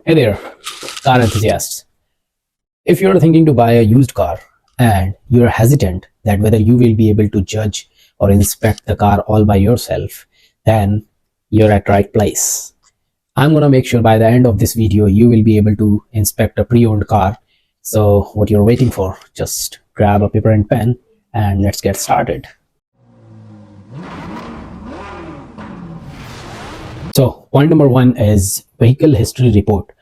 Hey there, car enthusiasts. If you're thinking to buy a used car and you're hesitant that whether you will be able to judge or inspect the car all by yourself, then you're at right place. I'm gonna make sure by the end of this video you will be able to inspect a pre-owned car. So what you're waiting for, just grab a paper and pen and let's get started. So point number one is vehicle history report.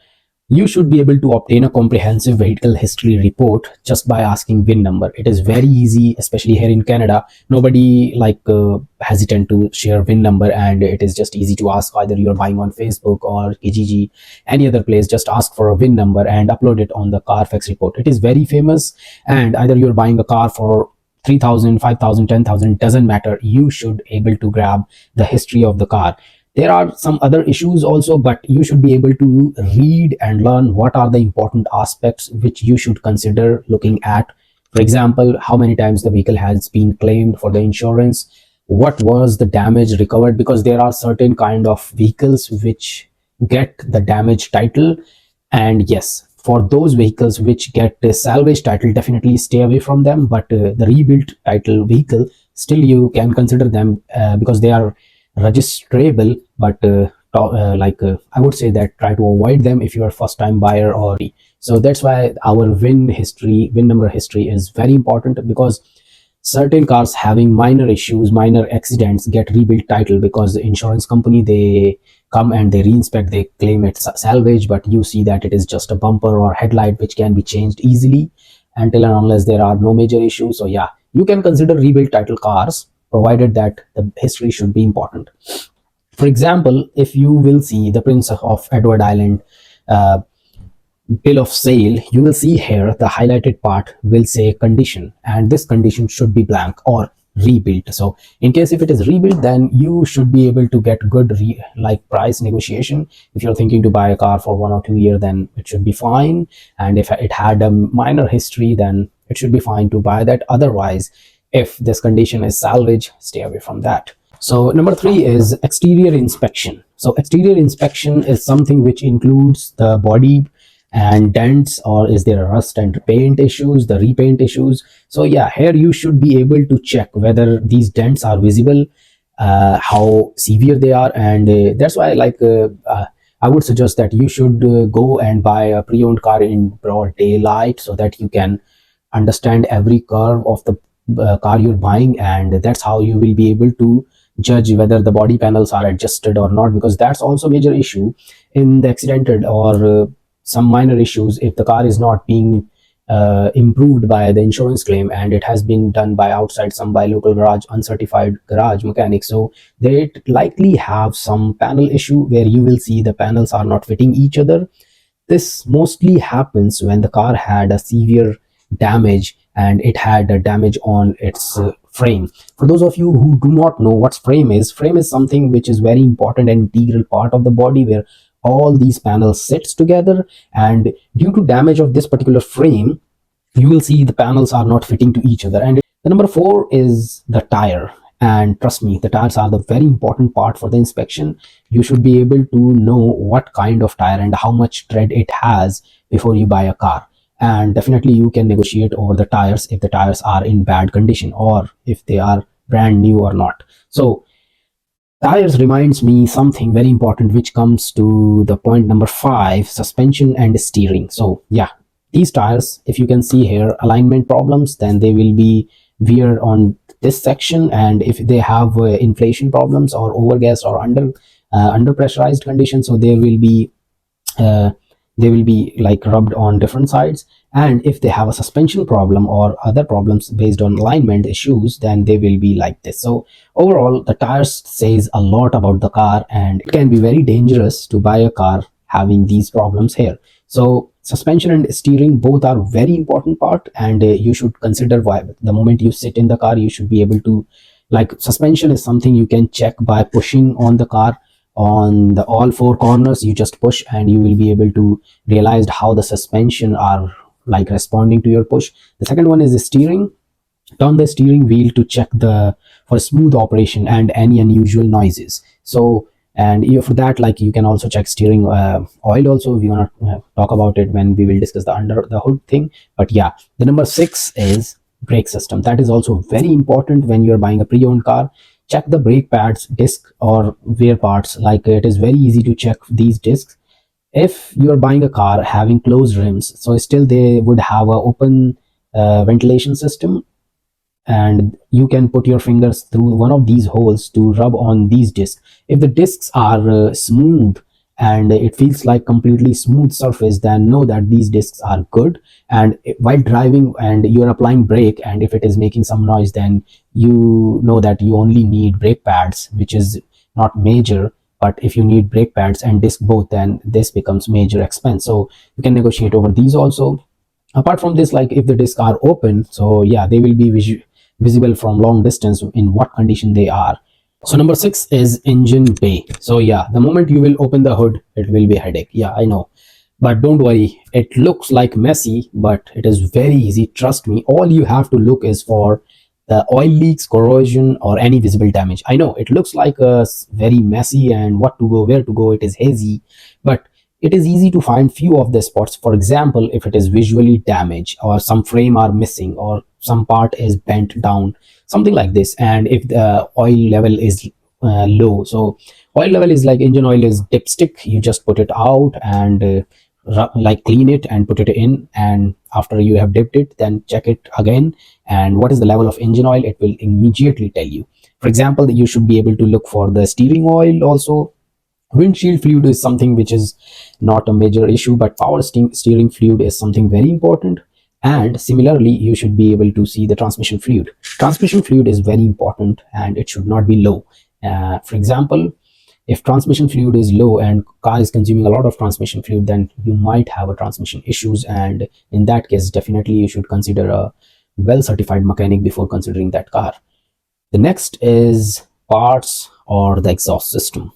You should be able to obtain a comprehensive vehicle history report just by asking VIN number. It is very easy, especially here in Canada. Nobody hesitant to share VIN number, and it is just easy to ask. Either you're buying on Facebook or Kijiji, any other place, just ask for a VIN number and upload it on the Carfax report. It is very famous, and either you're buying a car for 3,000, 5,000, 10,000, doesn't matter. You should able to grab the history of the car. There are some other issues also, but you should be able to read and learn what are the important aspects which you should consider looking at. For example, how many times the vehicle has been claimed for the insurance, what was the damage recovered, because there are certain kind of vehicles which get the damage title. And yes, for those vehicles which get the salvage title, definitely stay away from them. But the rebuilt title vehicle, still you can consider them because they are registrable, but I would say that try to avoid them if you are a first time buyer. Or so that's why our VIN number history is very important, because certain cars having minor issues, minor accidents get rebuilt title because the insurance company, they come and they reinspect, they claim it's salvage, but you see that it is just a bumper or headlight which can be changed easily until and unless there are no major issues. So yeah, you can consider rebuilt title cars, provided that the history should be important. For example, if you will see the Prince of Edward Island bill of sale, you will see here the highlighted part will say condition, and this condition should be blank or rebuilt. So in case if it is rebuilt, then you should be able to get good price negotiation. If you're thinking to buy a car for 1 or 2 years, then it should be fine. And if it had a minor history, then it should be fine to buy that. Otherwise, if this condition is salvage, stay away from that. So number three is exterior inspection. So exterior inspection is something which includes the body and dents, or is there a rust and paint issues, the repaint issues. So yeah, here you should be able to check whether these dents are visible, how severe they are. And that's why I would suggest that you should go and buy a pre-owned car in broad daylight, so that you can understand every curve of the car you're buying, and that's how you will be able to judge whether the body panels are adjusted or not, because that's also a major issue in the accidented or some minor issues. If the car is not being improved by the insurance claim, and it has been done by outside, some by local garage, uncertified garage mechanic, so they likely have some panel issue where you will see the panels are not fitting each other. This mostly happens when the car had a severe damage and it had a damage on its frame. For those of you who do not know what frame is something which is very important and integral part of the body, where all these panels sits together, and due to damage of this particular frame, you will see the panels are not fitting to each other. And the number four is the tire. And trust me, the tires are the very important part for the inspection. You should be able to know what kind of tire and how much tread it has before you buy a car. And definitely you can negotiate over the tires if the tires are in bad condition, or if they are brand new or not. So tires reminds me something very important, which comes to the point number five, suspension and steering. So yeah, these tires, if you can see here, alignment problems, then they will be weird on this section. And if they have inflation problems or overgas or under pressurized conditions, so they will be like rubbed on different sides. And if they have a suspension problem or other problems based on alignment issues, then they will be like this. So overall, the tires says a lot about the car, and it can be very dangerous to buy a car having these problems here. So suspension and steering both are very important part, and you should consider why the moment you sit in the car, you should be able to, like, suspension is something you can check by pushing on the car on the all four corners. You just push and you will be able to realize how the suspension are like responding to your push. The second one is the steering. Turn the steering wheel to check for smooth operation and any unusual noises. So And for that, like, you can also check steering oil also. We're gonna talk about it when we will discuss the under the hood thing. But yeah, the number 6 is brake system. That is also very important when you're buying a pre-owned car. Check the brake pads, disc, or wear parts. Like, it is very easy to check these discs. If you are buying a car having closed rims, so still they would have a open ventilation system, and you can put your fingers through one of these holes to rub on these discs. If the discs are smooth and it feels like completely smooth surface, then know that these discs are good. And while driving and you're applying brake, and if it is making some noise, then you know that you only need brake pads, which is not major. But if you need brake pads and disc both, then this becomes major expense, so you can negotiate over these also. Apart from this, like, if the discs are open, so yeah, they will be visible from long distance in what condition they are. So number 6 is engine bay. So yeah, the moment you will open the hood, it will be a headache. Yeah, I know, but don't worry, it looks like messy, but it is very easy. Trust me, all you have to look is for the oil leaks, corrosion, or any visible damage. I know it looks like very messy, and what to go, where to go, it is hazy, but it is easy to find few of the spots. For example, if it is visually damaged, or some frame are missing, or some part is bent down, something like this. And if the oil level is low, so oil level is like engine oil is dipstick, you just put it out and like clean it and put it in, and after you have dipped it, then check it again. And what is the level of engine oil, it will immediately tell you. For example, you should be able to look for the steering oil also. Windshield fluid is something which is not a major issue, but power steering fluid is something very important. And similarly, you should be able to see the transmission fluid. Transmission fluid is very important, and it should not be low. For example, if transmission fluid is low and car is consuming a lot of transmission fluid, then you might have a transmission issues, and in that case, definitely you should consider a well certified mechanic before considering that car. The next is parts or the exhaust system.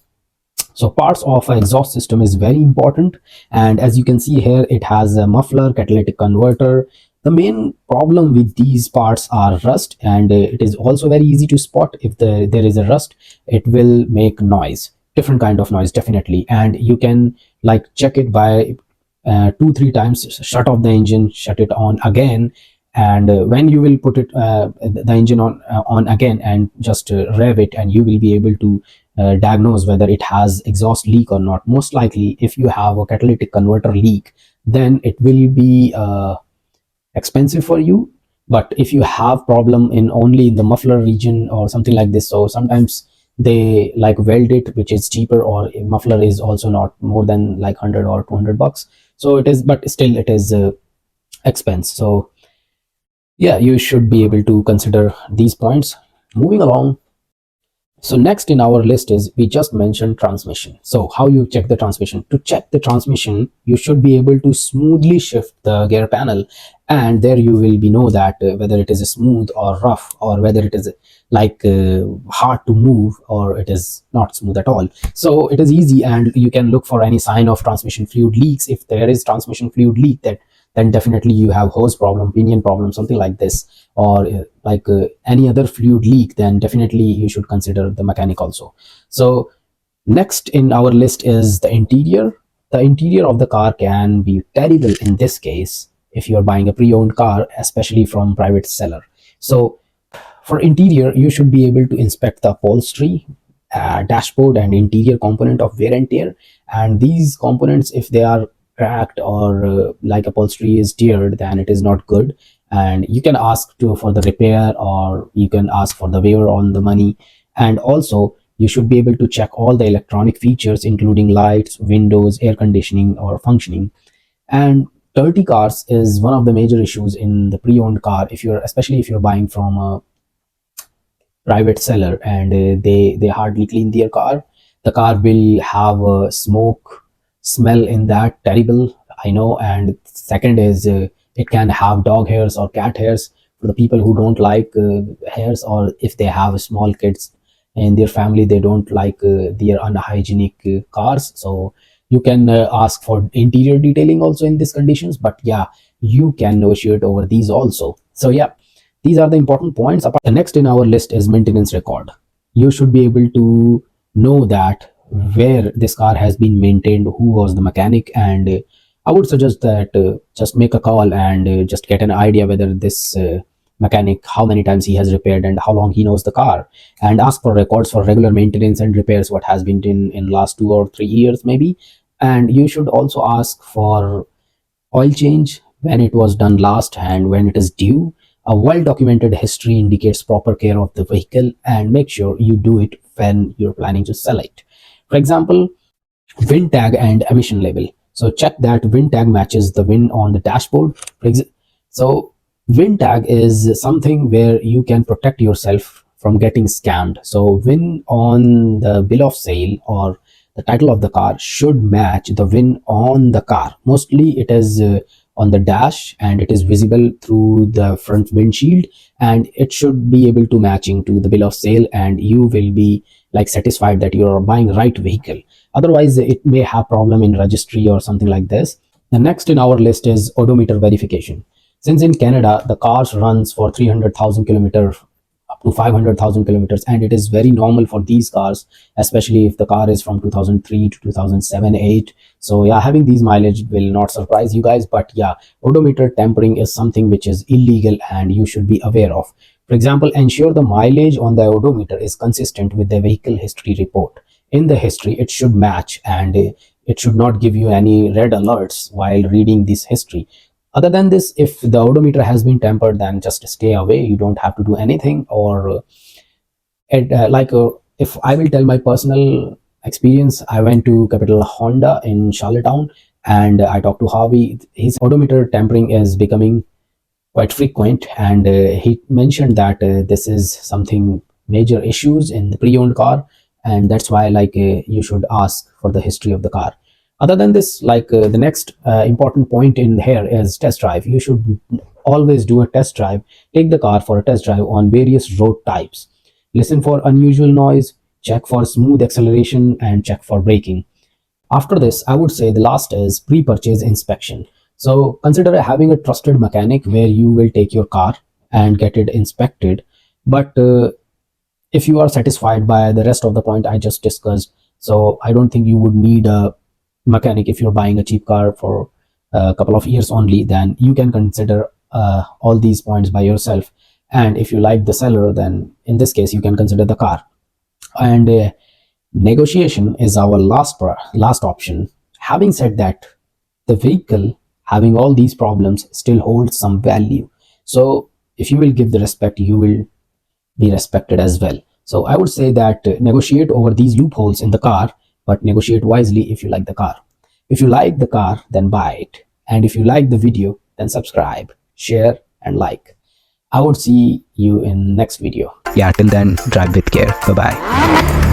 So parts of an exhaust system is very important, and as you can see here, it has a muffler, catalytic converter. The main problem with these parts are rust, and it is also very easy to spot. If there is a rust, it will make noise, different kind of noise, definitely. And you can like check it by 2-3 times, shut off the engine, shut it on again, and when you will put it the engine on again and just rev it, and you will be able to diagnose whether it has exhaust leak or not. Most likely, if you have a catalytic converter leak, then it will be expensive for you. But if you have problem in only in the muffler region or something like this, so sometimes they like weld it, which is cheaper, or muffler is also not more than like 100 or 200 bucks. So it is, but still it is expense. So yeah, you should be able to consider these points. Moving along, so next in our list is, we just mentioned transmission. So how you check the transmission? To check the transmission, you should be able to smoothly shift the gear panel, and there you will be know that whether it is smooth or rough, or whether it is like hard to move, or it is not smooth at all. So it is easy, and you can look for any sign of transmission fluid leaks. If there is transmission fluid leak, that then definitely you have hose problem, pinion problem, something like this, or like any other fluid leak, then definitely you should consider the mechanic also. So next in our list is the interior. The interior of the car can be terrible in this case if you are buying a pre-owned car, especially from private seller. So for interior, you should be able to inspect the upholstery, dashboard, and interior component of wear and tear. And these components, if they are cracked, or like upholstery is teared, then it is not good. And you can ask for the repair, or you can ask for the waiver on the money. And also, you should be able to check all the electronic features, including lights, windows, air conditioning, or functioning. And dirty cars is one of the major issues in the pre-owned car, if you're especially if you're buying from a private seller, and they hardly clean their car. The car will have a smoke smell in that, terrible, I know. And second is it can have dog hairs or cat hairs. For the people who don't like hairs, or if they have small kids in their family, they don't like their unhygienic cars. So you can ask for interior detailing also in these conditions. But yeah, you can negotiate over these also. So yeah, these are the important points. The next in our list is maintenance record. You should be able to know that where this car has been maintained, who was the mechanic, and I would suggest that just make a call and just get an idea whether this mechanic, how many times he has repaired and how long he knows the car, and ask for records for regular maintenance and repairs, what has been done in last 2 or 3 years maybe. And you should also ask for oil change, when it was done last and when it is due. A well documented history indicates proper care of the vehicle, and make sure you do it when you're planning to sell it. For example, VIN tag and emission label. So check that VIN tag matches the VIN on the dashboard. So VIN tag is something where you can protect yourself from getting scammed. So VIN on the bill of sale or the title of the car should match the VIN on the car. Mostly it is on the dash and it is visible through the front windshield, and it should be able to matching to the bill of sale, and you will be like satisfied that you are buying right vehicle. Otherwise it may have problem in registry or something like this. The next in our list is odometer verification. Since in Canada the cars runs for 300,000 kilometers up to 500,000 kilometers, and it is very normal for these cars, especially if the car is from 2003 to 2007 8. So yeah, having these mileage will not surprise you guys, but yeah, odometer tampering is something which is illegal and you should be aware of. For example, ensure the mileage on the odometer is consistent with the vehicle history report. In the history it should match, and it should not give you any red alerts while reading this history. Other than this, if the odometer has been tampered, then just stay away. You don't have to do anything. Or if I will tell my personal experience, I went to Capital Honda in Charlottetown and I talked to Harvey. His odometer tampering is becoming quite frequent, and he mentioned that this is something major issues in the pre-owned car, and that's why you should ask for the history of the car. Other than this, the next important point in here is test drive. You should always do a test drive. Take the car for a test drive on various road types. Listen for unusual noise, check for smooth acceleration, and check for braking. After this, I would say the last is pre-purchase inspection. So consider having a trusted mechanic where you will take your car and get it inspected. But if you are satisfied by the rest of the point I just discussed, so I don't think you would need a mechanic. If you're buying a cheap car for a couple of years only, then you can consider all these points by yourself. And if you like the seller, then in this case you can consider the car. And negotiation is our last option. Having said that, the vehicle having all these problems still holds some value. So if you will give the respect, you will be respected as well. So I would say that negotiate over these loopholes in the car, but negotiate wisely if you like the car. If you like the car, then buy it. And if you like the video, then subscribe, share, and like. I would see you in next video. Yeah, till then, drive with care. Bye bye.